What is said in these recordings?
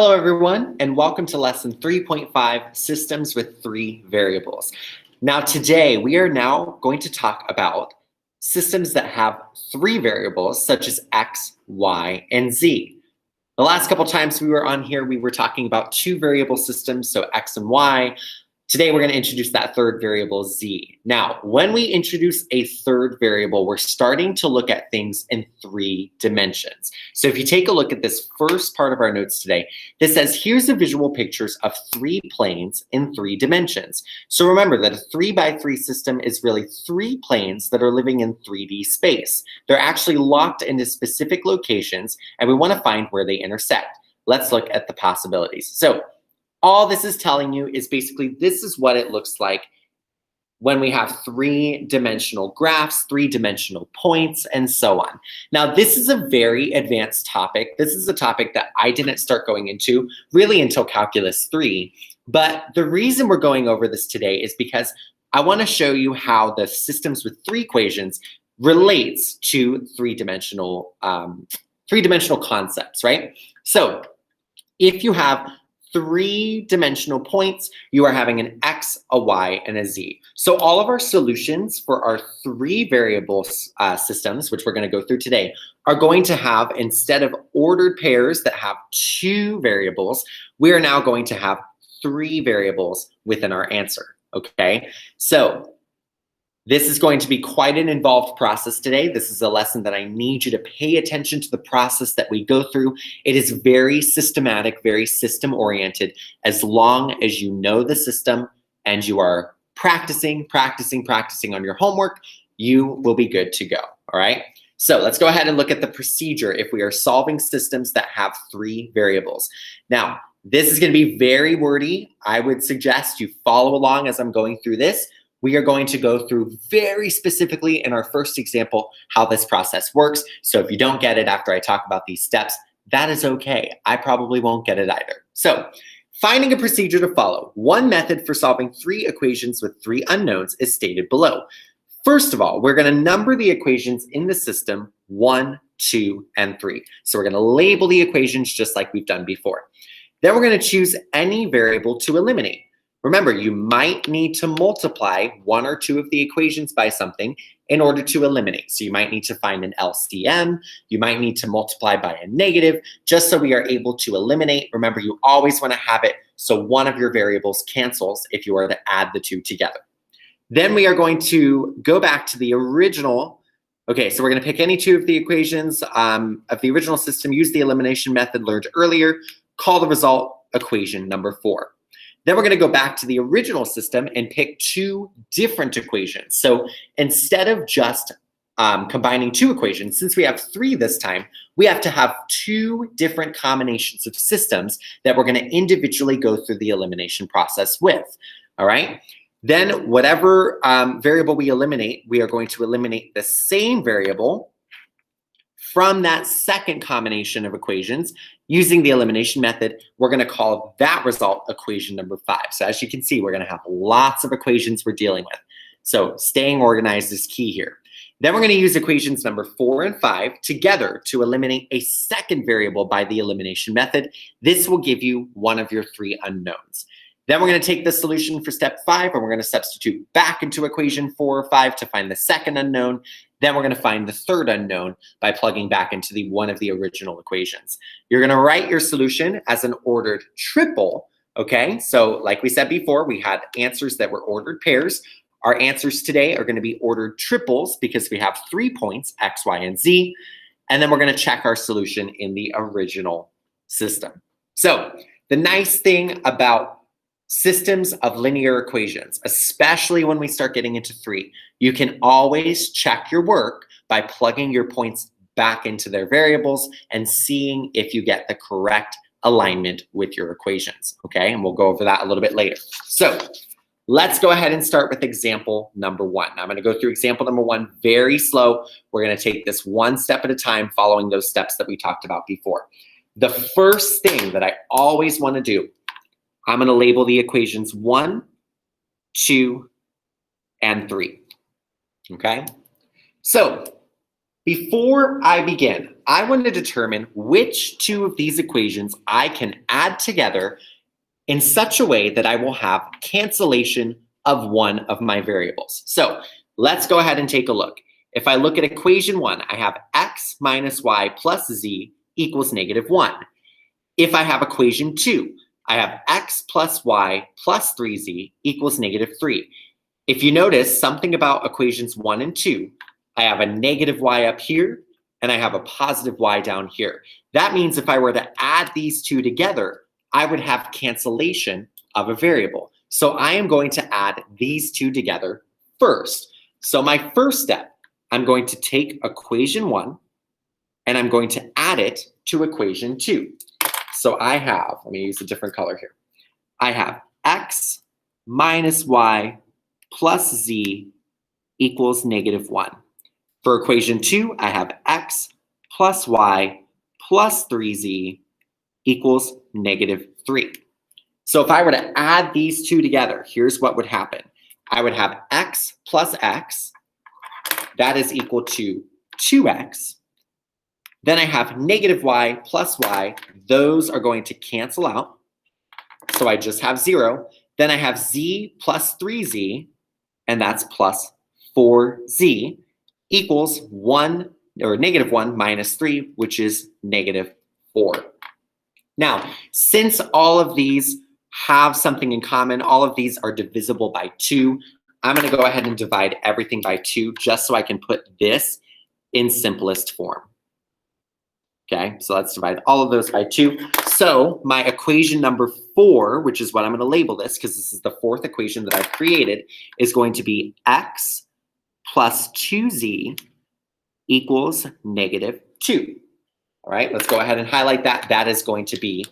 Hello, everyone, and welcome to lesson 3.5, Systems with Three Variables. Now, today, we are now going to talk about systems that have three variables, such as x, y, and z. The last couple times we were on here, we were talking about two variable systems, so x and y. Today, we're going to introduce that third variable, z. Now, when we introduce a third variable, we're starting to look at things in three dimensions. So if you take a look at this first part of our notes today, this says, here's the visual pictures of three planes in three dimensions. So remember that a 3x3 system is really three planes that are living in 3D space. They're actually locked into specific locations, and we want to find where they intersect. Let's look at the possibilities. So all this is telling you is basically this is what it looks like when we have three-dimensional graphs, three-dimensional points, and so on. Now, this is a very advanced topic. This is a topic that I didn't start going into really until Calculus 3. But the reason we're going over this today is because I want to show you how the systems with three equations relates to three-dimensional concepts, right? So if you have three-dimensional points, you are having an x, a y, and a z. So all of our solutions for our three variable systems, which we're going to go through today, are going to have, instead of ordered pairs that have two variables, we are now going to have three variables within our answer, okay? So this is going to be quite an involved process today. This is a lesson that I need you to pay attention to the process that we go through. It is very systematic, very system-oriented. As long as you know the system and you are practicing on your homework, you will be good to go, all right? So let's go ahead and look at the procedure if we are solving systems that have three variables. Now, this is going to be very wordy. I would suggest you follow along as I'm going through this. We are going to go through very specifically in our first example how this process works. So if you don't get it after I talk about these steps, that is okay. I probably won't get it either. So finding a procedure to follow. One method for solving three equations with three unknowns is stated below. First of all, we're going to number the equations in the system 1, 2, and 3. So we're going to label the equations just like we've done before. Then we're going to choose any variable to eliminate. Remember, you might need to multiply one or two of the equations by something in order to eliminate. So you might need to find an LCM. You might need to multiply by a negative just so we are able to eliminate. Remember, you always want to have it so one of your variables cancels if you are to add the two together. Then we are going to go back to the original. Okay, so we're going to pick any two of the equations of the original system, use the elimination method learned earlier, call the result equation number 4. Then we're going to go back to the original system and pick two different equations. So instead of just combining two equations, since we have three this time, we have to have two different combinations of systems that we're going to individually go through the elimination process with. All right. Then whatever variable we eliminate, we are going to eliminate the same variable from that second combination of equations. Using the elimination method, we're going to call that result equation number 5. So as you can see, we're going to have lots of equations we're dealing with. So staying organized is key here. Then we're going to use equations number 4 and 5 together to eliminate a second variable by the elimination method. This will give you one of your three unknowns. Then we're going to take the solution for step 5 and we're going to substitute back into equation 4 or 5 to find the second unknown. Then we're going to find the third unknown by plugging back into one of the original equations. You're going to write your solution as an ordered triple, okay? So like we said before, we had answers that were ordered pairs. Our answers today are going to be ordered triples because we have 3 points, x, y, and z. And then we're going to check our solution in the original system. So the nice thing about systems of linear equations, especially when we start getting into 3, you can always check your work by plugging your points back into their variables and seeing if you get the correct alignment with your equations, okay? And we'll go over that a little bit later. So let's go ahead and start with example number 1. Now I'm gonna go through example number 1 very slow. We're gonna take this one step at a time following those steps that we talked about before. The first thing that I always wanna do, I'm going to label the equations 1, 2, and 3. Okay? So before I begin, I want to determine which two of these equations I can add together in such a way that I will have cancellation of one of my variables. So let's go ahead and take a look. If I look at equation 1, I have x minus y plus z equals -1. If I have equation 2, I have x plus y plus 3z equals -3. If you notice something about equations 1 and 2, I have a negative y up here and I have a positive y down here. That means if I were to add these two together, I would have cancellation of a variable. So I am going to add these two together first. So my first step, I'm going to take equation 1 and I'm going to add it to equation 2. So I have, let me use a different color here. I have x minus y plus z equals -1. For equation 2, I have x plus y plus 3z equals -3. So if I were to add these two together, here's what would happen. I would have x plus x, that is equal to 2x. Then I have -y plus y, those are going to cancel out. So I just have 0. Then I have z plus 3z, and that's plus 4z equals 1 or -1 minus 3, which is -4. Now, since all of these have something in common, all of these are divisible by 2, I'm going to go ahead and divide everything by 2 just so I can put this in simplest form. Okay, so let's divide all of those by 2. So my equation number 4, which is what I'm going to label this because this is the 4th equation that I've created, is going to be x plus 2z equals -2. All right, let's go ahead and highlight that. That is going to be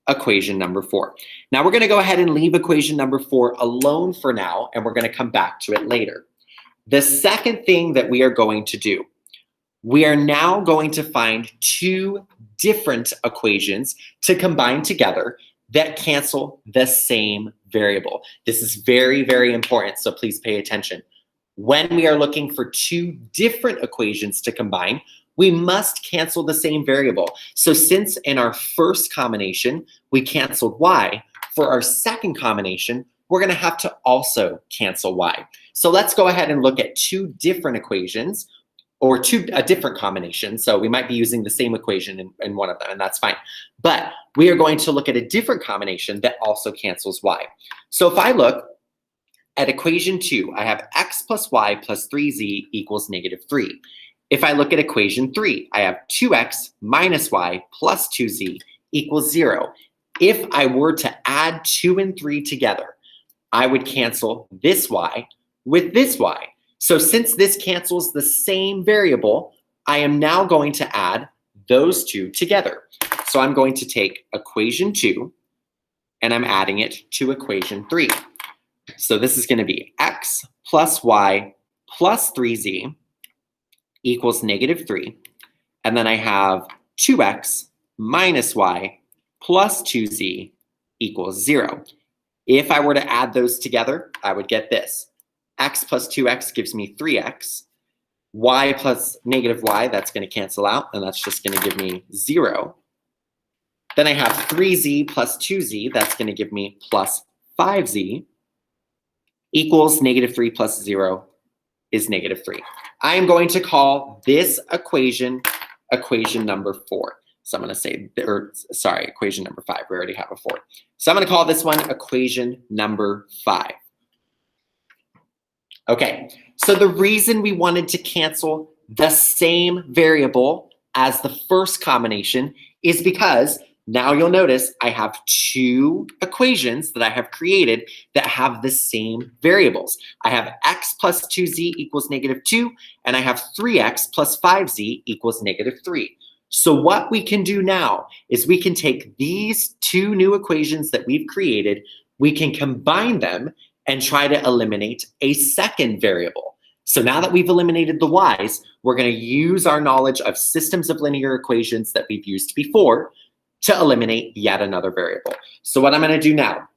equation number 4. Now we're going to go ahead and leave equation number 4 alone for now, and we're going to come back to it later. The second thing that we are going to do, we are now going to find 2 different equations to combine together that cancel the same variable. This is very, very important, so please pay attention. When we are looking for 2 different equations to combine, we must cancel the same variable. So since in our first combination, we canceled y, for our second combination, we're going to have to also cancel y. So let's go ahead and look at 2 different equations, or a different combination. So we might be using the same equation in one of them, and that's fine. But we are going to look at a different combination that also cancels y. So if I look at equation 2, I have x plus y plus 3z equals -3. If I look at equation 3, I have 2x minus y plus 2z equals 0. If I were to add 2 and 3 together, I would cancel this y with this y. So since this cancels the same variable, I am now going to add those 2 together. So I'm going to take equation 2 and I'm adding it to equation 3. So this is going to be x plus y plus 3z equals -3. And then I have 2x minus y plus 2z equals 0. If I were to add those together, I would get this. X plus 2x gives me 3x. Y plus -y, that's going to cancel out, and that's just going to give me 0. Then I have 3z plus 2z, that's going to give me plus 5z, equals -3 plus 0 is -3. I am going to call this equation equation number 4. So I'm going to say, equation number 5. We already have a 4. So I'm going to call this one equation number 5. Okay, so the reason we wanted to cancel the same variable as the first combination is because now you'll notice I have 2 equations that I have created that have the same variables. I have x plus 2z equals -2, and I have 3x plus 5z equals -3. So what we can do now is we can take these 2 new equations that we've created, we can combine them and try to eliminate a second variable. So now that we've eliminated the y's, we're going to use our knowledge of systems of linear equations that we've used before to eliminate yet another variable. So what I'm going to do now,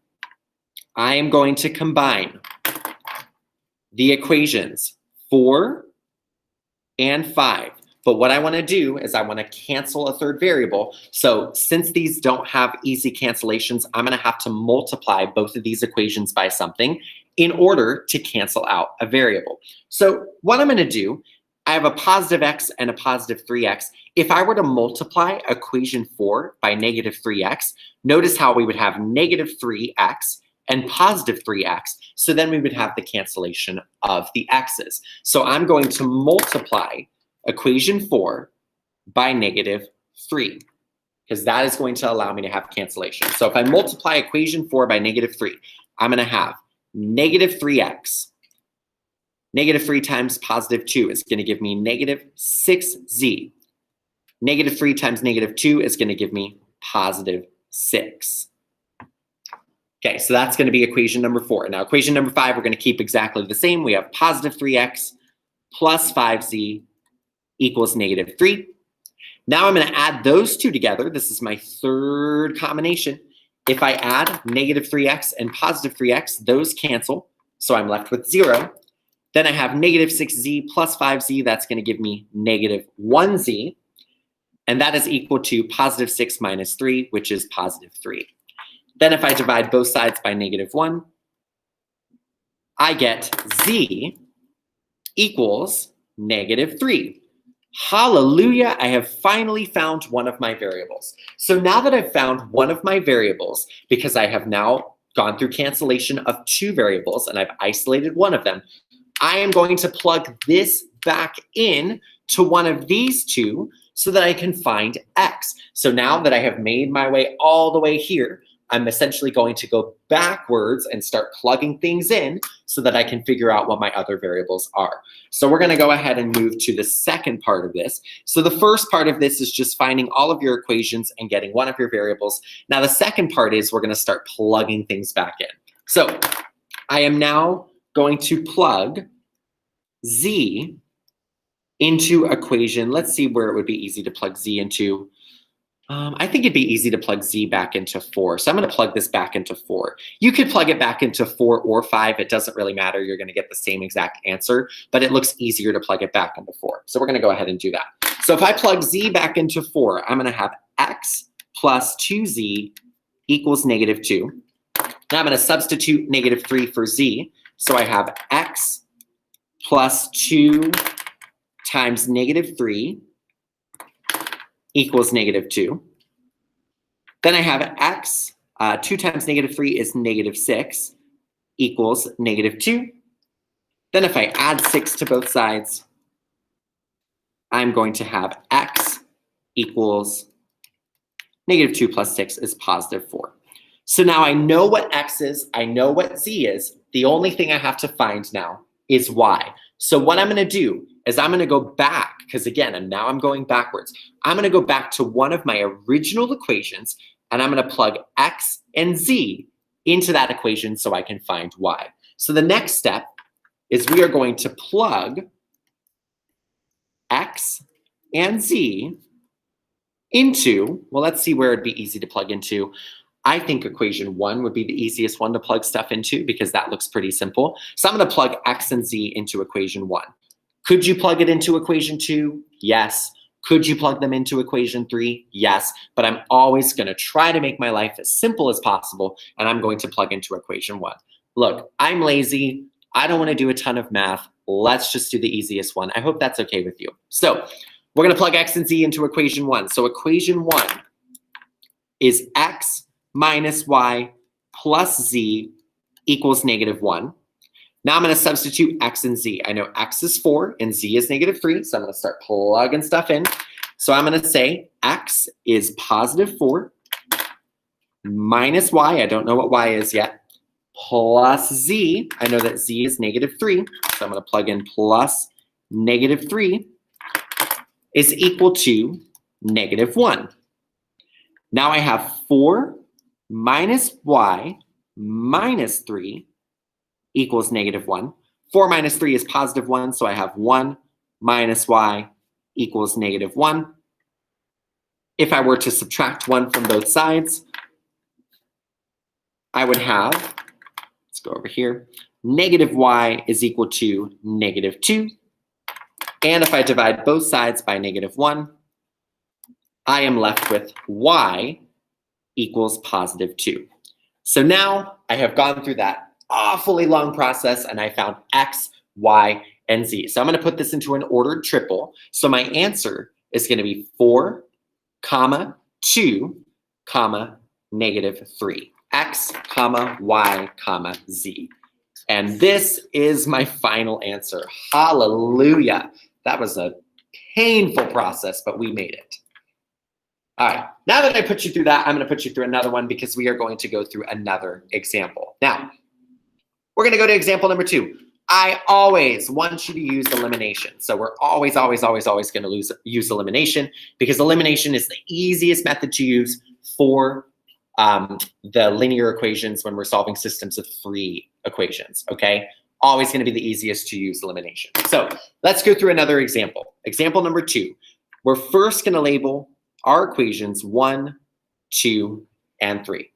I am going to combine the equations 4 and 5 But what I want to do is I want to cancel a third variable. So since these don't have easy cancellations, I'm going to have to multiply both of these equations by something in order to cancel out a variable. So what I'm going to do, I have a positive x and a positive 3x. If I were to multiply equation 4 by negative 3x, notice how we would have negative 3x and positive 3x. So then we would have the cancellation of the x's. So I'm going to multiply equation 4 by negative 3, because that is going to allow me to have cancellation. So if I multiply equation 4 by negative 3, I'm going to have negative 3x. Negative 3 times positive 2 is going to give me negative 6z. Negative 3 times negative 2 is going to give me positive 6. Okay, so that's going to be equation number 4. Now, equation number 5, we're going to keep exactly the same. We have positive 3x plus 5z equals negative 3. Now I'm going to add those two together. This is my third combination. If I add negative 3x and positive 3x, those cancel. So I'm left with 0. Then I have negative 6z plus 5z. That's going to give me negative 1z. And that is equal to positive 6 minus 3, which is positive 3. Then if I divide both sides by negative 1, I get z equals negative 3. Hallelujah, I have finally found one of my variables. So now that I've found one of my variables, because I have now gone through cancellation of 2 variables and I've isolated one of them, I am going to plug this back in to one of these two so that I can find x. So now that I have made my way all the way here, I'm essentially going to go backwards and start plugging things in so that I can figure out what my other variables are. So we're going to go ahead and move to the second part of this. So the first part of this is just finding all of your equations and getting one of your variables. Now the second part is we're going to start plugging things back in. So I am now going to plug z into equation. Let's see where it would be easy to plug z into. I think it'd be easy to plug z back into 4. So I'm going to plug this back into 4. You could plug it back into 4 or 5. It doesn't really matter. You're going to get the same exact answer, but it looks easier to plug it back into 4. So we're going to go ahead and do that. So if I plug z back into 4, I'm going to have x plus 2z equals negative 2. Now I'm going to substitute negative 3 for z. So I have x plus 2 times negative 3 equals negative 2. Then I have x, 2 times negative 3 is negative 6, equals negative 2. Then if I add 6 to both sides, I'm going to have x equals negative 2 plus 6 is positive 4. So now I know what x is, I know what z is. The only thing I have to find now is y. So what I'm going to do is I'm going to go back, because again, now I'm going backwards. I'm going to go back to one of my original equations, and I'm going to plug x and z into that equation so I can find y. So the next step is we are going to plug x and z into, well, let's see where it'd be easy to plug into. I think equation 1 would be the easiest one to plug stuff into because that looks pretty simple. So I'm going to plug x and z into equation 1. Could you plug it into equation 2? Yes. Could you plug them into equation 3? Yes. But I'm always going to try to make my life as simple as possible, and I'm going to plug into equation 1. Look, I'm lazy. I don't want to do a ton of math. Let's just do the easiest one. I hope that's okay with you. So we're going to plug x and z into equation 1. So equation 1 is x minus y plus z equals negative 1. Now I'm going to substitute x and z. I know x is 4 and z is negative 3, so I'm going to start plugging stuff in. So I'm going to say x is positive 4 minus y, I don't know what y is yet, plus z, I know that z is negative 3, so I'm going to plug in plus negative 3 is equal to negative 1. Now I have 4 minus y minus 3 equals negative 1. 4 minus 3 is positive 1, so I have 1 minus y equals negative 1. If I were to subtract 1 from both sides, I would have, let's go over here, negative y is equal to negative 2. And if I divide both sides by -1, I am left with y equals +2. So now I have gone through that awfully long process and I found x, y, and z. So I'm going to put this into an ordered triple. So my answer is going to be 4, 2, -3. X, y, z. And this is my final answer. Hallelujah. That was a painful process, but we made it. All right, now that I put you through that, I'm going to put you through another one because we are going to go through another example. Now, we're going to go to example number 2. I always want you to use elimination. So we're always going to use elimination because elimination is the easiest method to use for the linear equations when we're solving systems of 3 equations, okay? Always going to be the easiest to use elimination. So let's go through another example. Example number 2. We're first going to label our equations 1, 2, and 3.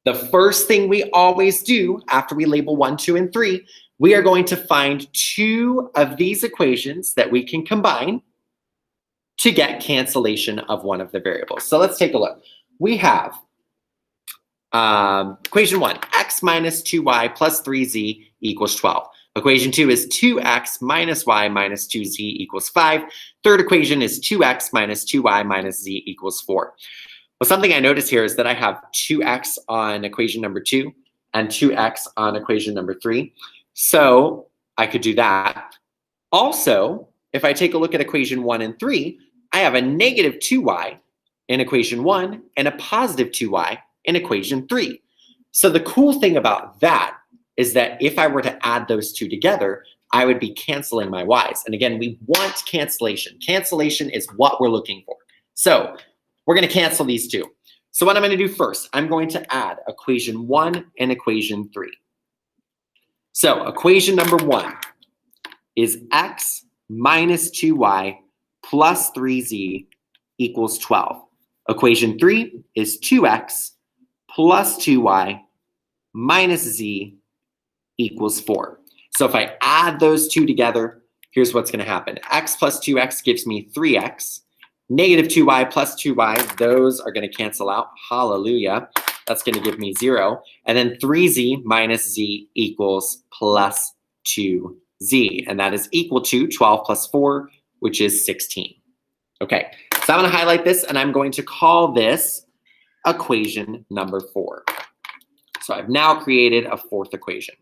The first thing we always do after we label 1, 2, and 3, we are going to find 2 of these equations that we can combine to get cancellation of one of the variables. So let's take a look. We have equation 1, x minus 2y plus 3z equals 12. Equation 2 is 2x minus y minus 2z equals 5. Third equation is 2x minus 2y minus z equals 4. Well, something I notice here is that I have 2x on equation number 2 and 2x on equation number 3. So I could do that. Also, if I take a look at equation 1 and 3, I have a negative 2y in equation 1 and a positive 2y in equation 3. So the cool thing about that is that if I were to add those two together, I would be canceling my y's. And again, we want cancellation. Cancellation is what we're looking for. So we're going to cancel these two. So what I'm going to do first, I'm going to add equation 1 and equation 3. So equation number 1 is x minus 2y plus 3z equals 12. Equation 3 is 2x plus 2y minus z equals 4. So if I add those two together, here's what's going to happen. X plus 2x gives me 3x. Negative 2y plus 2y, those are going to cancel out. Hallelujah. That's going to give me 0. And then 3z minus z equals plus 2z. And that is equal to 12 plus 4, which is 16. Okay, so I'm going to highlight this, and I'm going to call this equation number 4. So I've now created a 4th equation.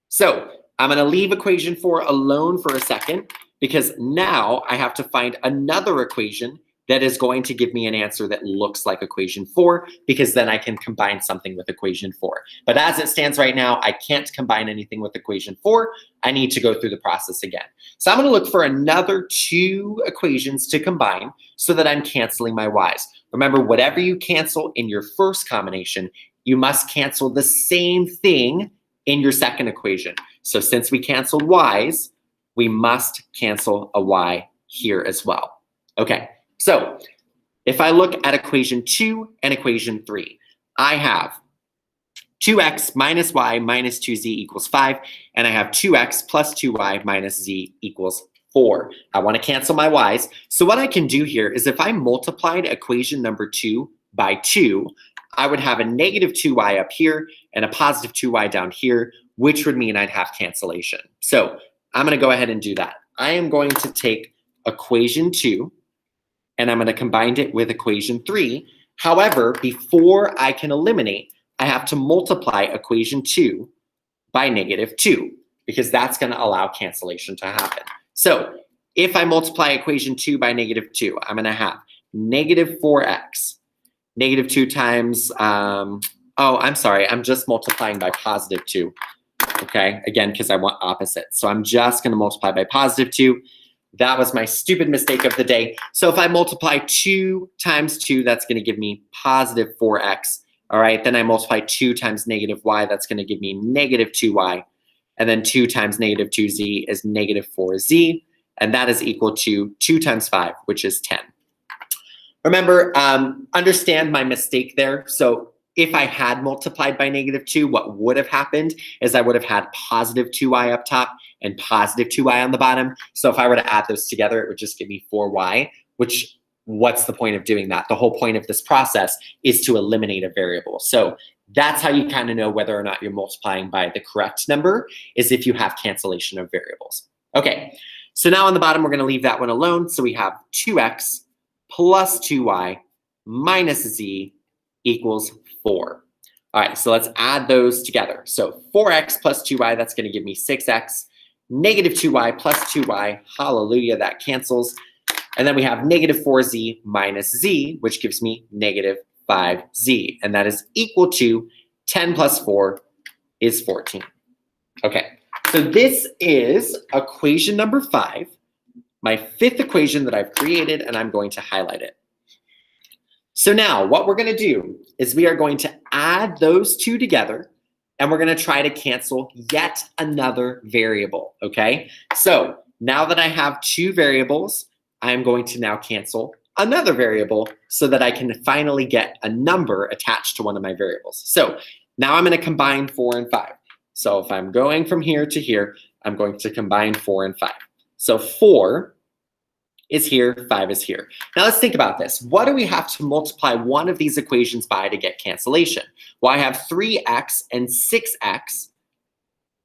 So I'm going to leave equation 4 alone for a second because now I have to find another equation that is going to give me an answer that looks like equation 4, because then I can combine something with equation 4. But as it stands right now, I can't combine anything with equation 4. I need to go through the process again. So I'm going to look for another 2 equations to combine so that I'm canceling my y's. Remember, whatever you cancel in your first combination, you must cancel the same thing in your second equation. So since we canceled y's, we must cancel a y here as well. Okay. So if I look at equation 2 and equation 3, I have 2x minus y minus 2z equals 5, and I have 2x plus 2y minus z equals 4. I want to cancel my y's. So what I can do here is if I multiplied equation number 2 by 2, I would have a negative 2y up here and a positive 2y down here, which would mean I'd have cancellation. So I'm going to go ahead and do that. I am going to take equation 2, and I'm going to combine it with equation 3. However, before I can eliminate, I have to multiply equation 2 by negative 2, because that's going to allow cancellation to happen. So if I multiply equation 2 by negative 2, I'm going to have negative 4x. Negative 2 times, oh, I'm sorry, I'm just multiplying by positive 2. Okay, again, because I want opposites. So I'm just going to multiply by positive 2. That was my stupid mistake of the day. So if I multiply 2 times 2, that's going to give me positive 4x. All right, then I multiply 2 times negative y, that's going to give me negative 2y. And then 2 times negative 2z is negative 4z. And that is equal to 2 times 5, which is 10. Remember, understand my mistake there. So if I had multiplied by -2, what would have happened is I would have had positive 2y up top and positive 2y on the bottom. So if I were to add those together, it would just give me 4y, which what's the point of doing that? The whole point of this process is to eliminate a variable. So that's how you kind of know whether or not you're multiplying by the correct number, is if you have cancellation of variables. Okay, so now on the bottom, we're going to leave that one alone. So we have 2x plus 2y minus z equals 4. All right, so let's add those together. So 4x plus 2y, that's going to give me 6x. Negative 2y plus 2y, hallelujah, that cancels. And then we have negative 4z minus z, which gives me negative 5z. And that is equal to 10 plus 4 is 14. Okay, so this is equation number 5, my 5th equation that I've created, and I'm going to highlight it. So now what we're going to do is we are going to add those two together, and we're going to try to cancel yet another variable, okay? So now that I have two variables, I'm going to now cancel another variable so that I can finally get a number attached to one of my variables. So now I'm going to combine 4 and 5. So if I'm going from here to here, I'm going to combine 4 and 5. So 4 is here, 5 is here. Now let's think about this. What do we have to multiply one of these equations by to get cancellation? Well, I have 3x and 6x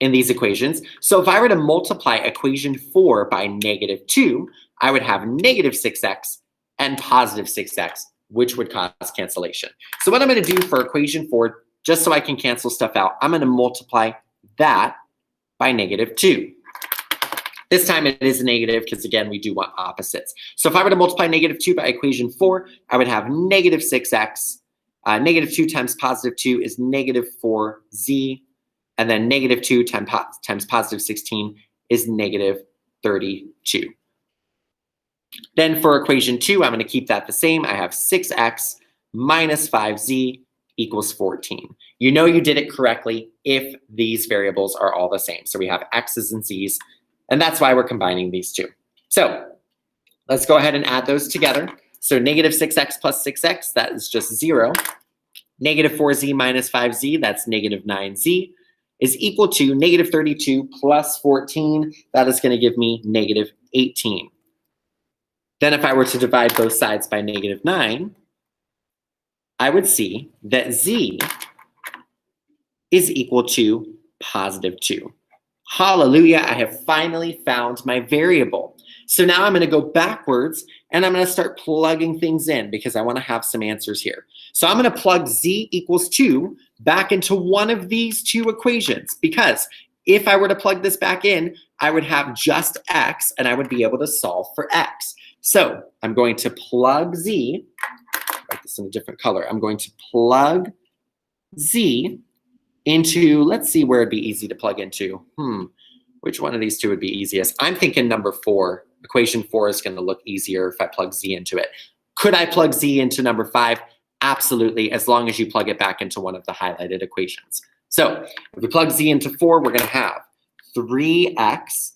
in these equations. So if I were to multiply equation 4 by -2, I would have negative 6x and positive 6x, which would cause cancellation. So what I'm going to do for equation 4, just so I can cancel stuff out, I'm going to multiply that by -2. This time it is a negative because, again, we do want opposites. So if I were to multiply -2 by equation 4, I would have negative 6x. -2 times positive 2 is negative 4z. And then -2 times positive 16 is negative 32. Then for equation 2, I'm going to keep that the same. I have 6x minus 5z equals 14. You know you did it correctly if these variables are all the same. So we have x's and z's, and that's why we're combining these two. So let's go ahead and add those together. So negative 6x plus 6x, that is just 0. Negative 4z minus 5z, that's negative 9z, is equal to negative 32 plus 14. That is going to give me negative 18. Then if I were to divide both sides by -9, I would see that z is equal to positive 2. Hallelujah, I have finally found my variable. So now I'm going to go backwards, and I'm going to start plugging things in because I want to have some answers here. So I'm going to plug z equals 2 back into one of these two equations, because if I were to plug this back in, I would have just x, and I would be able to solve for x. So I'm going to plug z, write this in a different color. I'm going to plug z into, let's see where it'd be easy to plug into. Which one of these two would be easiest? I'm thinking number 4. Equation 4 is going to look easier if I plug z into it. Could I plug z into number 5? Absolutely, as long as you plug it back into one of the highlighted equations. So if we plug z into 4, we're going to have 3x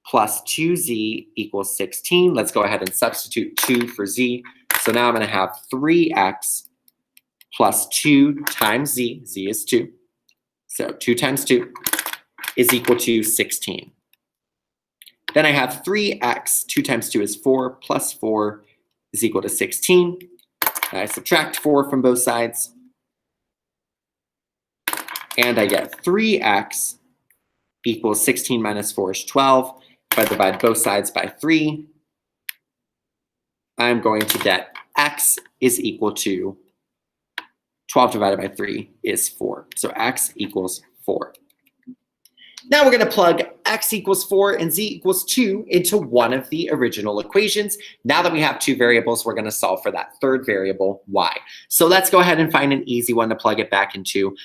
plus 2z equals 16. Let's go ahead and substitute 2 for z. So now I'm going to have 3x plus 2 times z. Z is 2. So 2 times 2 is equal to 16. Then I have 3x, 2 times 2 is 4, plus 4 is equal to 16. I subtract 4 from both sides, and I get 3x equals 16 minus 4 is 12. If I divide both sides by 3, I'm going to get x is equal to 12 divided by 3 is 4. So x equals 4. Now we're going to plug x equals 4 and z equals 2 into one of the original equations. Now that we have two variables, we're going to solve for that third variable, y. So let's go ahead and find an easy one to plug it back into.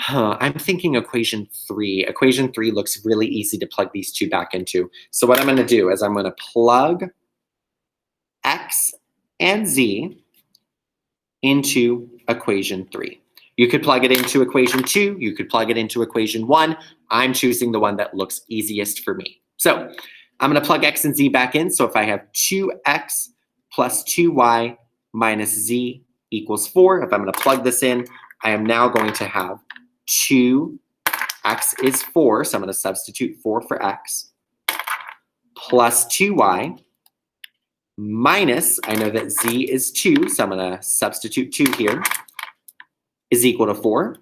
I'm thinking equation 3. Equation 3 looks really easy to plug these two back into. So what I'm going to do is I'm going to plug x and z into equation 3. You could plug it into equation 2. You could plug it into equation 1. I'm choosing the one that looks easiest for me. So I'm going to plug x and z back in. So if I have 2x plus 2y minus z equals 4, if I'm going to plug this in, I am now going to have 2, x is 4, so I'm going to substitute 4 for x, plus 2y, minus, I know that z is 2, so I'm going to substitute 2 here, is equal to 4.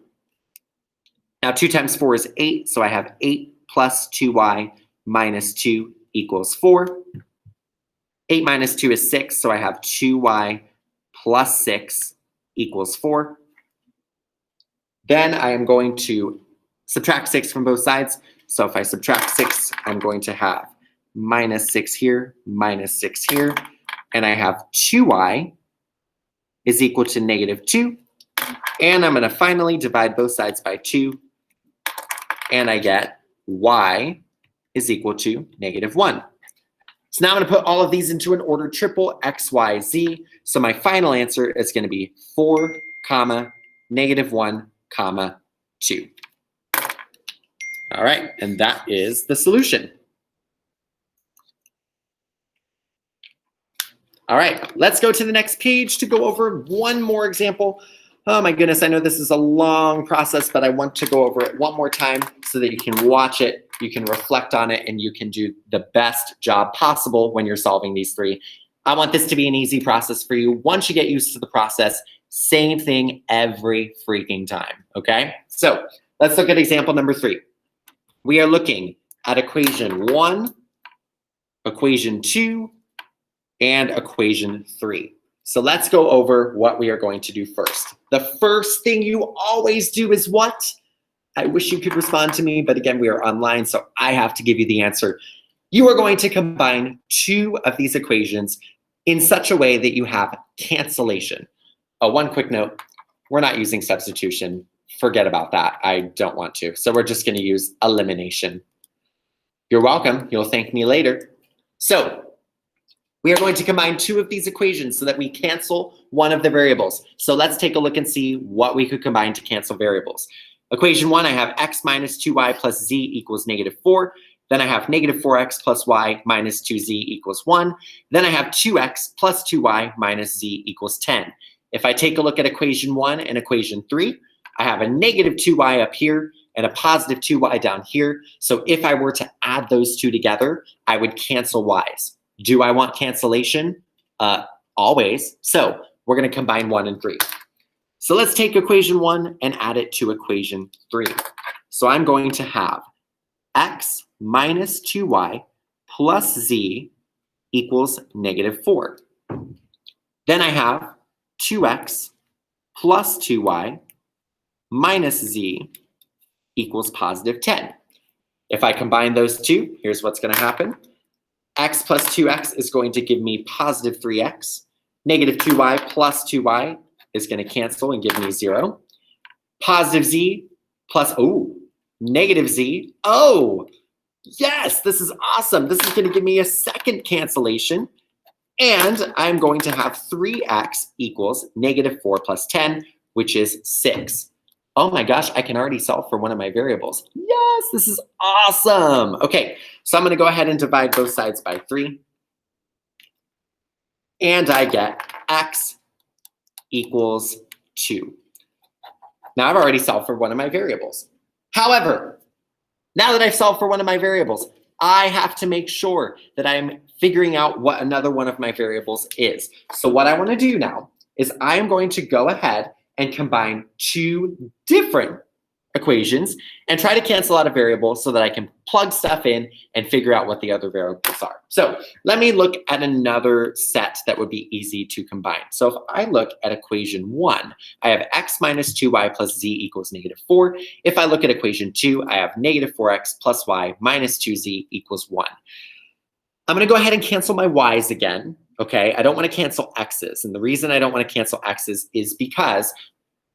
Now 2 times 4 is 8, so I have 8 plus 2y minus 2 equals 4. 8 minus 2 is 6, so I have 2y plus 6 equals 4. Then I am going to subtract 6 from both sides. So if I subtract 6, I'm going to have minus 6 here, minus 6 here, and I have 2y is equal to negative 2. And I'm going to finally divide both sides by 2, and I get y is equal to negative 1. So now I'm going to put all of these into an ordered triple, x, y, z. So my final answer is going to be 4, negative 1, 2. All right, and that is the solution. All right, let's go to the next page to go over one more example. Oh my goodness, I know this is a long process, but I want to go over it one more time so that you can watch it, you can reflect on it, and you can do the best job possible when you're solving these three. I want this to be an easy process for you. Once you get used to the process, same thing every freaking time, okay? So let's look at example number 3. We are looking at equation 1, equation 2, and equation 3. So let's go over what we are going to do first. The first thing you always do is what? I wish you could respond to me, but again, we are online, so I have to give you the answer. You are going to combine 2 of these equations in such a way that you have cancellation. One quick note, we're not using substitution. Forget about that. I don't want to. So we're just going to use elimination. You're welcome. You'll thank me later. So we are going to combine 2 of these equations so that we cancel one of the variables. So let's take a look and see what we could combine to cancel variables. Equation 1, I have x minus 2y plus z equals negative 4. Then I have negative 4x plus y minus 2z equals 1. Then I have 2x plus 2y minus z equals 10. If I take a look at equation 1 and equation 3, I have a negative 2y up here and a positive 2y down here. So if I were to add those 2 together, I would cancel y's. Do I want cancellation? Always. So we're going to combine 1 and 3. So let's take equation 1 and add it to equation 3. So I'm going to have x minus 2y plus z equals negative 4. Then I have 2x plus 2y minus z equals positive 10. If I combine those 2, here's what's going to happen. X plus 2x is going to give me positive 3x. Negative 2y plus 2y is going to cancel and give me 0. Positive z plus, negative z. Oh, yes, this is awesome. This is going to give me a second cancellation. And I'm going to have 3x equals negative 4 plus 10, which is 6. Oh my gosh, I can already solve for one of my variables. Yes, this is awesome. Okay, so I'm going to go ahead and divide both sides by 3. And I get x equals 2. Now I've already solved for one of my variables. However, now that I've solved for one of my variables, I have to make sure that I'm figuring out what another one of my variables is. So what I want to do now is I am going to go ahead and combine 2 different equations and try to cancel out a variable so that I can plug stuff in and figure out what the other variables are. So let me look at another set that would be easy to combine. So if I look at equation 1, I have x minus 2y plus z equals negative 4. If I look at equation 2, I have negative 4x plus y minus 2z equals 1. I'm going to go ahead and cancel my y's again. Okay, I don't want to cancel x's. And the reason I don't want to cancel x's is because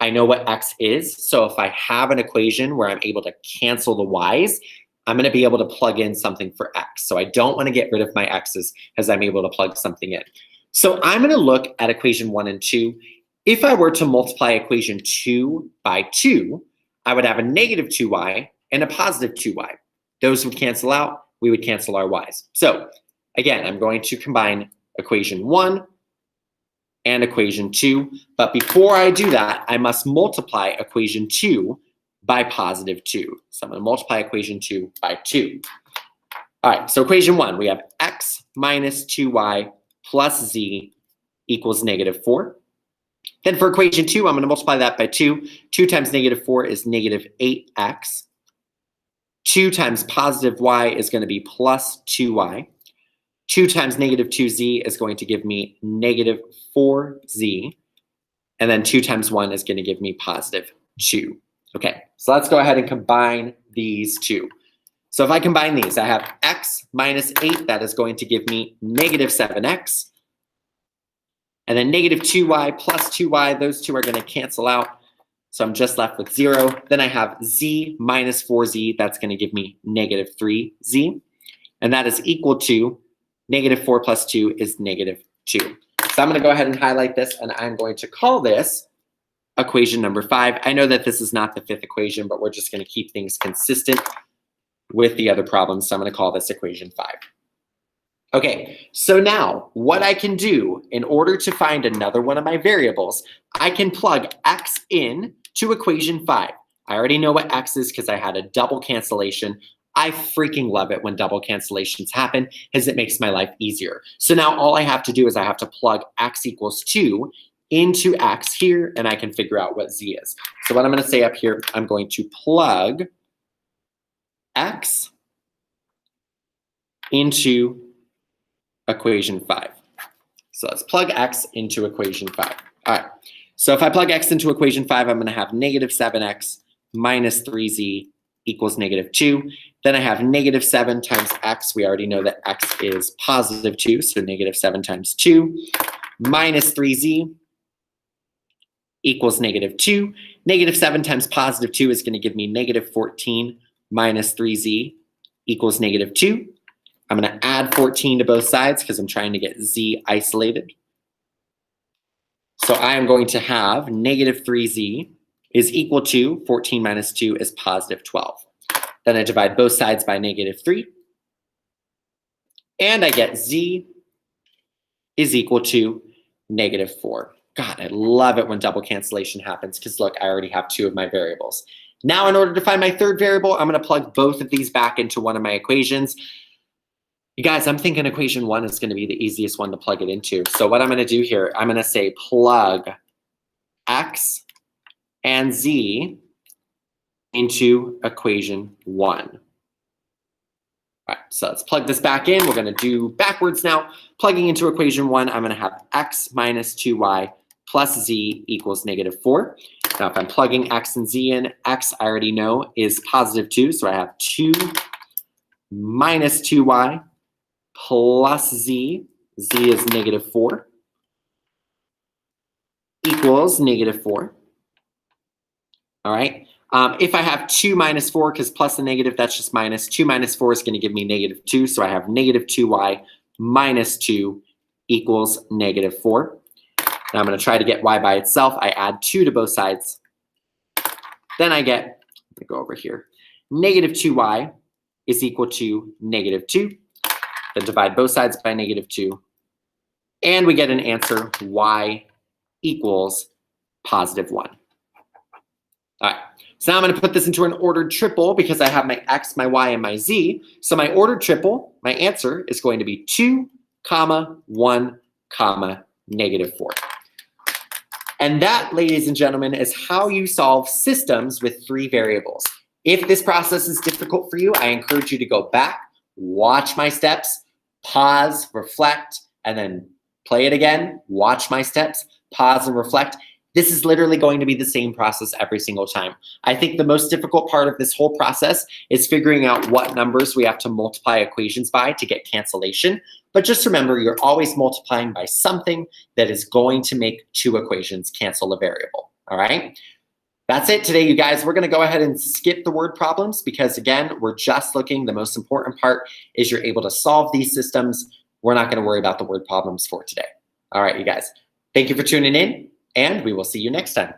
I know what x is. So if I have an equation where I'm able to cancel the y's, I'm going to be able to plug in something for x. So I don't want to get rid of my x's as I'm able to plug something in. So I'm going to look at equation 1 and 2. If I were to multiply equation 2 by 2, I would have a negative 2y and a positive 2y. Those would cancel out. We would cancel our y's. So again, I'm going to combine equation 1 and equation 2. But before I do that, I must multiply equation 2 by positive 2. So I'm going to multiply equation 2 by 2. All right, so equation 1, we have x minus 2y plus z equals negative 4. Then for equation 2, I'm going to multiply that by 2. 2 times negative 4 is negative 8x. 2 times positive y is going to be plus 2y. 2 times negative 2z is going to give me negative 4z. And then 2 times 1 is going to give me positive 2. Okay, so let's go ahead and combine these two. So if I combine these, I have x minus 8. That is going to give me negative 7x. And then negative 2y plus 2y, those two are going to cancel out. So I'm just left with 0. Then I have z minus 4z. That's going to give me negative 3z. And that is equal to negative 4 plus 2 is negative 2. So I'm going to go ahead and highlight this, and I'm going to call this equation number 5. I know that this is not the fifth equation, but we're just going to keep things consistent with the other problems. So I'm going to call this equation 5. Okay, so now what I can do in order to find another one of my variables, I can plug x in to equation 5. I already know what x is because I had a double cancellation. I freaking love it when double cancellations happen because it makes my life easier. So now all I have to do is I have to plug x equals 2 into x here, and I can figure out what z is. So what I'm going to say up here, I'm going to plug x into equation 5. So let's plug x into equation 5. All right, so if I plug x into equation 5, I'm going to have negative 7x minus 3z equals negative 2. Then I have negative 7 times x. We already know that x is positive 2, so negative 7 times 2 minus 3z equals negative 2. Negative 7 times positive 2 is going to give me negative 14 minus 3z equals negative 2. I'm going to add 14 to both sides because I'm trying to get z isolated. So I am going to have negative 3z is equal to 14 minus 2 is positive 12. Then I divide both sides by negative 3. And I get z is equal to negative 4. God, I love it when double cancellation happens because look, I already have 2 of my variables. Now in order to find my third variable, I'm going to plug both of these back into one of my equations. You guys, I'm thinking equation 1 is going to be the easiest one to plug it into. So what I'm going to do here, I'm going to say plug x and z into equation 1. All right, so let's plug this back in. We're going to do backwards now. Plugging into equation 1, I'm going to have x minus 2y plus z equals negative 4. Now, if I'm plugging x and z in, x I already know is positive 2. So I have 2 minus 2y plus z. Z is negative 4 equals negative 4. All right. If I have 2 minus 4, because plus and negative, that's just minus. 2 minus 4 is going to give me negative 2. So I have negative 2y minus 2 equals negative 4. Now I'm going to try to get y by itself. I add 2 to both sides. Then I get, let me go over here, negative 2y is equal to negative 2. Then divide both sides by negative 2. And we get an answer, y equals positive 1. All right, so now I'm going to put this into an ordered triple because I have my x, my y, and my z. So my ordered triple, my answer is going to be 2, 1, negative 4. And that, ladies and gentlemen, is how you solve systems with 3 variables. If this process is difficult for you, I encourage you to go back, watch my steps, pause, reflect, and then play it again, watch my steps, pause and reflect. This is literally going to be the same process every single time. I think the most difficult part of this whole process is figuring out what numbers we have to multiply equations by to get cancellation. But just remember, you're always multiplying by something that is going to make 2 equations cancel a variable, all right? That's it today, you guys. We're gonna go ahead and skip the word problems because again, we're just looking, the most important part is you're able to solve these systems. We're not gonna worry about the word problems for today. All right, you guys. Thank you for tuning in and we will see you next time.